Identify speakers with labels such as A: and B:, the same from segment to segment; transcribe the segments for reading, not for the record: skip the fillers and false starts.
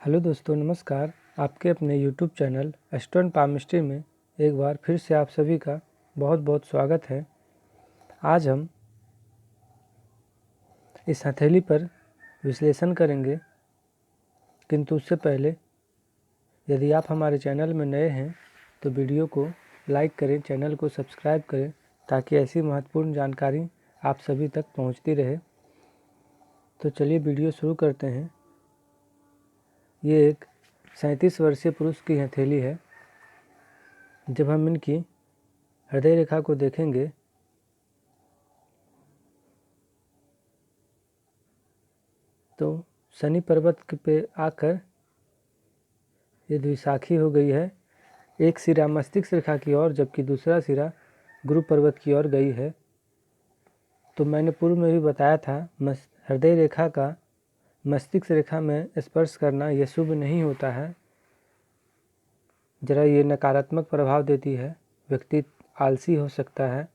A: Hello दोस्तों, नमस्कार। आपके अपने YouTube channel astro and palmistry में एक बार फिर से आप सभी का बहुत बहुत स्वागत है। आज हम इस हथेली पर विश्लेषण करेंगे, किंतु उससे पहले यदि आप हमारे चैनल में नए हैं तो वीडियो को लाइक करें, चैनल को सब्सक्राइब करें ताकि ऐसी महत्वपूर्ण जानकारी आप सभी तक पहुंचती रहे। तो चलिए वीडियो शुरू करते हैं। ये एक 37 वर्षीय पुरुष की हथेली है। जब हम इनकी हृदय रेखा को देखेंगे तो शनि पर्वत पे आकर ये द्विशाखी हो गई है। एक सिरा मस्तिष्क रेखा की ओर जबकि दूसरा सिरा गुरु पर्वत की ओर गई है। तो मैंने पूर्व में भी बताया था, हृदय रेखा का मस्तिष्क रेखा में स्पर्श करना यह शुभ नहीं होता है। जरा ये नकारात्मक प्रभाव देती है, व्यक्ति आलसी हो सकता है।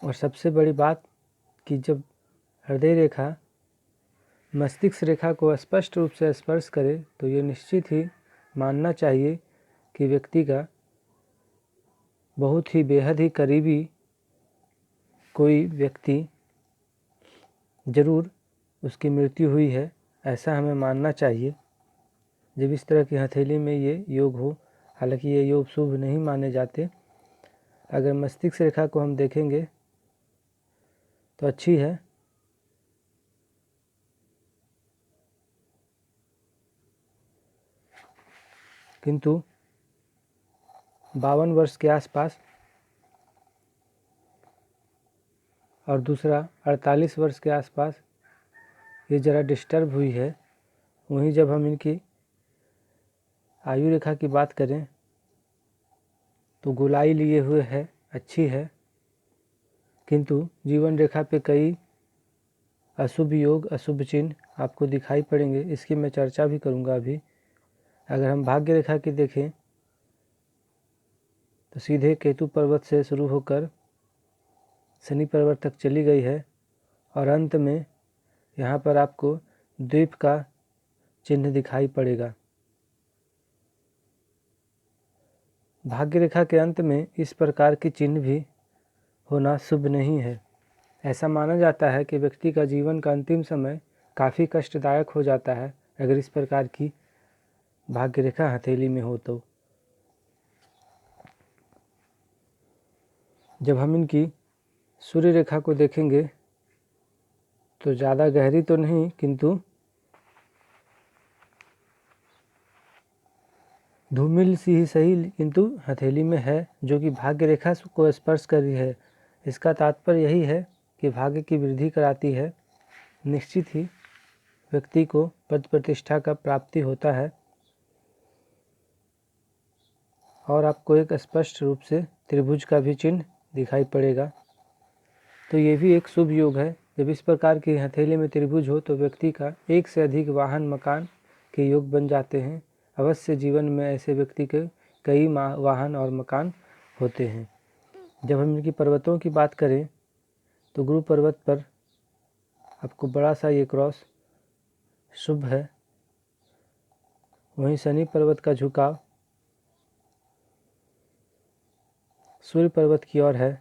A: और सबसे बड़ी बात कि जब हृदय रेखा मस्तिष्क रेखा को स्पष्ट रूप से स्पर्श करे तो ये निश्चित ही मानना चाहिए कि व्यक्ति का बहुत ही बेहद ही करीबी कोई व्यक्ति ज़रूर उसकी मृत्यु हुई है, ऐसा हमें मानना चाहिए जब इस तरह की हथेली में ये योग हो। हालांकि ये योग शुभ नहीं माने जाते। अगर मस्तिष्क रेखा को हम देखेंगे तो अच्छी है, किंतु 52 वर्ष के आसपास और दूसरा 48 वर्ष के आसपास ये ज़रा डिस्टर्ब हुई है। वहीं जब हम इनकी आयु रेखा की बात करें तो गोलाई लिए हुए है, अच्छी है, किंतु जीवन रेखा पे कई अशुभ योग, अशुभ चिन्ह आपको दिखाई पड़ेंगे। इसकी मैं चर्चा भी करूंगा अभी। अगर हम भाग्य रेखा की देखें तो सीधे केतु पर्वत से शुरू होकर शनि पर्वत तक चली गई है और अंत में यहाँ पर आपको द्वीप का चिन्ह दिखाई पड़ेगा। भाग्य रेखा के अंत में इस प्रकार की चिन्ह भी होना शुभ नहीं है। ऐसा माना जाता है कि व्यक्ति का जीवन का अंतिम समय काफ़ी कष्टदायक हो जाता है अगर इस प्रकार की भाग्य रेखा हथेली में हो तो। जब हम इनकी सूर्य रेखा को देखेंगे तो ज़्यादा गहरी तो नहीं, किंतु धूमिल सी ही सही, किंतु हथेली में है जो कि भाग्य रेखा को स्पर्श कर रही है। इसका तात्पर्य यही है कि भाग्य की वृद्धि कराती है। निश्चित ही व्यक्ति को पद प्रतिष्ठा का प्राप्ति होता है और आपको एक स्पष्ट रूप से त्रिभुज का भी चिन्ह दिखाई पड़ेगा। तो ये भी एक शुभ योग है। जब इस प्रकार की हथेली में त्रिभुज हो तो व्यक्ति का एक से अधिक वाहन मकान के योग बन जाते हैं। अवश्य जीवन में ऐसे व्यक्ति के कई वाहन और मकान होते हैं। जब हम इनकी पर्वतों की बात करें तो गुरु पर्वत पर आपको बड़ा सा ये क्रॉस शुभ है। वहीं शनि पर्वत का झुकाव सूर्य पर्वत की ओर है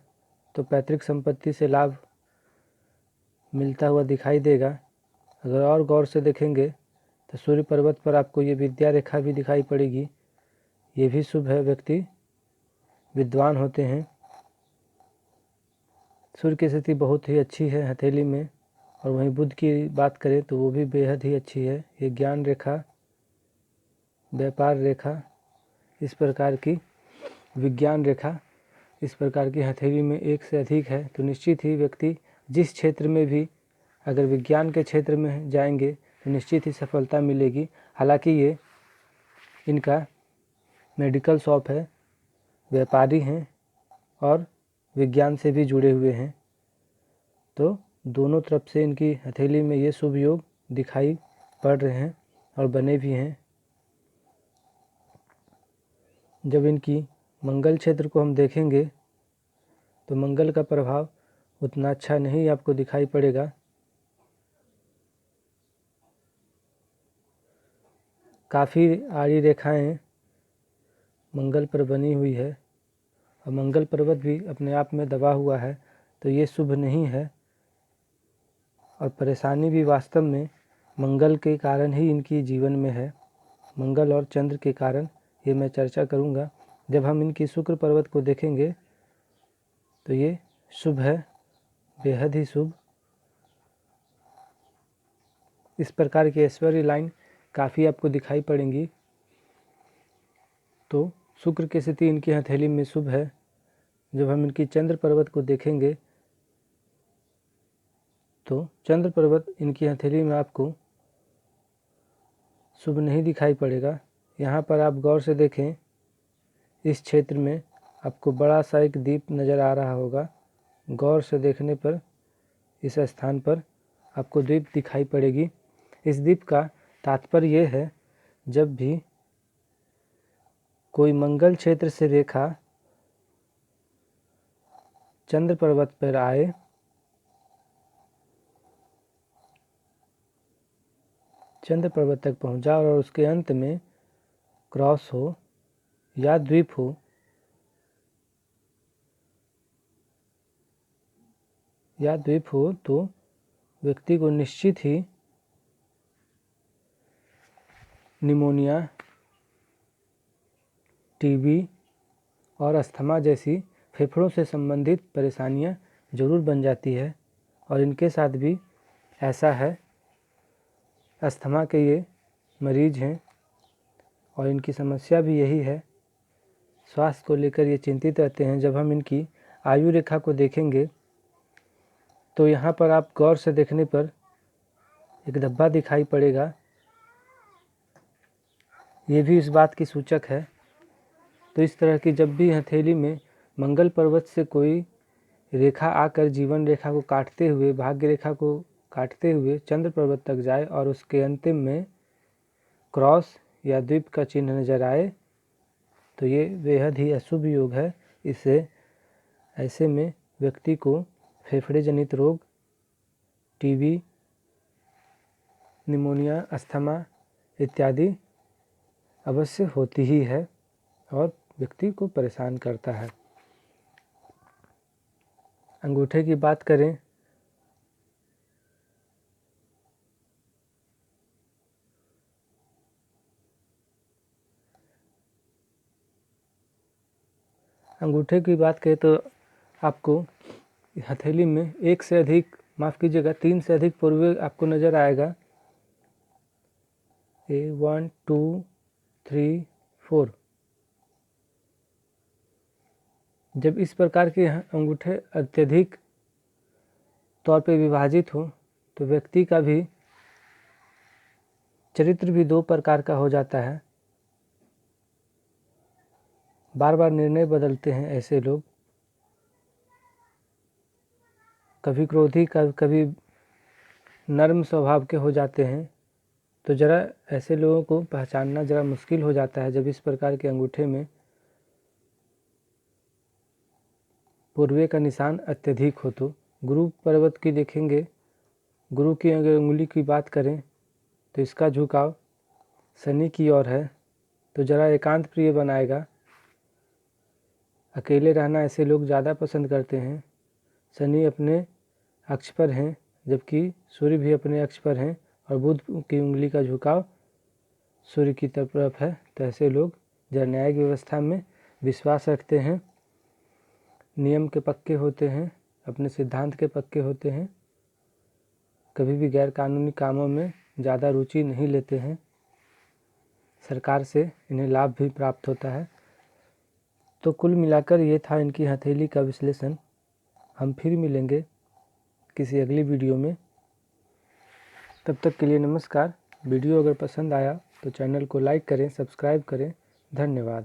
A: तो पैतृक संपत्ति से लाभ मिलता हुआ दिखाई देगा। अगर और गौर से देखेंगे तो सूर्य पर्वत पर आपको ये विद्या रेखा भी दिखाई पड़ेगी। ये भी शुभ है, व्यक्ति विद्वान होते हैं। सूर्य की स्थिति बहुत ही अच्छी है हथेली में। और वहीं बुध की बात करें तो वो भी बेहद ही अच्छी है। ये ज्ञान रेखा, व्यापार रेखा, इस प्रकार की विज्ञान रेखा इस प्रकार की हथेली में एक से अधिक है तो निश्चित ही व्यक्ति जिस क्षेत्र में भी अगर विज्ञान के क्षेत्र में जाएंगे तो निश्चित ही सफलता मिलेगी। हालांकि ये इनका मेडिकल शॉप है, व्यापारी हैं और विज्ञान से भी जुड़े हुए हैं, तो दोनों तरफ से इनकी हथेली में ये शुभ योग दिखाई पड़ रहे हैं और बने भी हैं। जब इनकी मंगल क्षेत्र को हम देखेंगे तो मंगल का प्रभाव उतना अच्छा नहीं आपको दिखाई पड़ेगा। काफ़ी आड़ी रेखाएं मंगल पर बनी हुई है और मंगल पर्वत भी अपने आप में दबा हुआ है, तो ये शुभ नहीं है। और परेशानी भी वास्तव में मंगल के कारण ही इनकी जीवन में है, मंगल और चंद्र के कारण। ये मैं चर्चा करूँगा। जब हम इनकी शुक्र पर्वत को देखेंगे तो ये शुभ है, बेहद ही शुभ। इस प्रकार की ऐश्वर्य लाइन काफ़ी आपको दिखाई पड़ेंगी। तो शुक्र की स्थिति इनकी हथेली में शुभ है। जब हम इनकी चंद्र पर्वत को देखेंगे तो चंद्र पर्वत इनकी हथेली में आपको शुभ नहीं दिखाई पड़ेगा। यहाँ पर आप गौर से देखें, इस क्षेत्र में आपको बड़ा सा एक द्वीप नज़र आ रहा होगा। गौर से देखने पर इस स्थान पर आपको द्वीप दिखाई पड़ेगी। इस द्वीप का तात्पर्य ये है, जब भी कोई मंगल क्षेत्र से रेखा चंद्र पर्वत पर आए चंद्र पर्वत तक पहुंचा और उसके अंत में क्रॉस हो या द्वीप हो, तो व्यक्ति को निश्चित ही निमोनिया, टीबी और अस्थमा जैसी फेफड़ों से संबंधित परेशानियां जरूर बन जाती है। और इनके साथ भी ऐसा है, अस्थमा के ये मरीज हैं और इनकी समस्या भी यही है, स्वास्थ्य को लेकर ये चिंतित रहते हैं। जब हम इनकी आयु रेखा को देखेंगे तो यहाँ पर आप गौर से देखने पर एक धब्बा दिखाई पड़ेगा, ये भी इस बात की सूचक है। तो इस तरह की जब भी हथेली में मंगल पर्वत से कोई रेखा आकर जीवन रेखा को काटते हुए, भाग्य रेखा को काटते हुए चंद्र पर्वत तक जाए और उसके अंतिम में क्रॉस या द्वीप का चिन्ह नजर आए, तो ये बेहद ही अशुभ योग है। इससे ऐसे में व्यक्ति को फेफड़े जनित रोग, टीबी, निमोनिया, अस्थमा इत्यादि अवश्य होती ही है और व्यक्ति को परेशान करता है। अंगूठे की बात करें तो आपको हथेली में एक से अधिक, माफ़ कीजिएगा 3 से अधिक पूर्वे आपको नज़र आएगा। 1 2 3 4। जब इस प्रकार के अंगूठे अत्यधिक तौर पे विभाजित हो तो व्यक्ति का भी चरित्र भी 2 प्रकार का हो जाता है। बार बार निर्णय बदलते हैं ऐसे लोग, कभी क्रोधी कभी नर्म स्वभाव के हो जाते हैं। तो ज़रा ऐसे लोगों को पहचानना ज़रा मुश्किल हो जाता है जब इस प्रकार के अंगूठे में पूर्वे का निशान अत्यधिक हो। तो गुरु पर्वत की देखेंगे, गुरु की अगर उंगली की बात करें तो इसका झुकाव शनि की ओर है, तो ज़रा एकांत प्रिय बनाएगा। अकेले रहना ऐसे लोग ज़्यादा पसंद करते हैं। शनि अपने अक्ष पर हैं, जबकि सूर्य भी अपने अक्ष पर हैं और बुध की उंगली का झुकाव सूर्य की तरफ है। तो ऐसे लोग न्यायिक व्यवस्था में विश्वास रखते हैं, नियम के पक्के होते हैं, अपने सिद्धांत के पक्के होते हैं, कभी भी गैर कानूनी कामों में ज़्यादा रुचि नहीं लेते हैं, सरकार से इन्हें लाभ भी प्राप्त होता है। तो कुल मिलाकर ये था इनकी हथेली का विश्लेषण। हम फिर मिलेंगे किसी अगली वीडियो में, तब तक के लिए नमस्कार। वीडियो अगर पसंद आया तो चैनल को लाइक करें, सब्सक्राइब करें। धन्यवाद।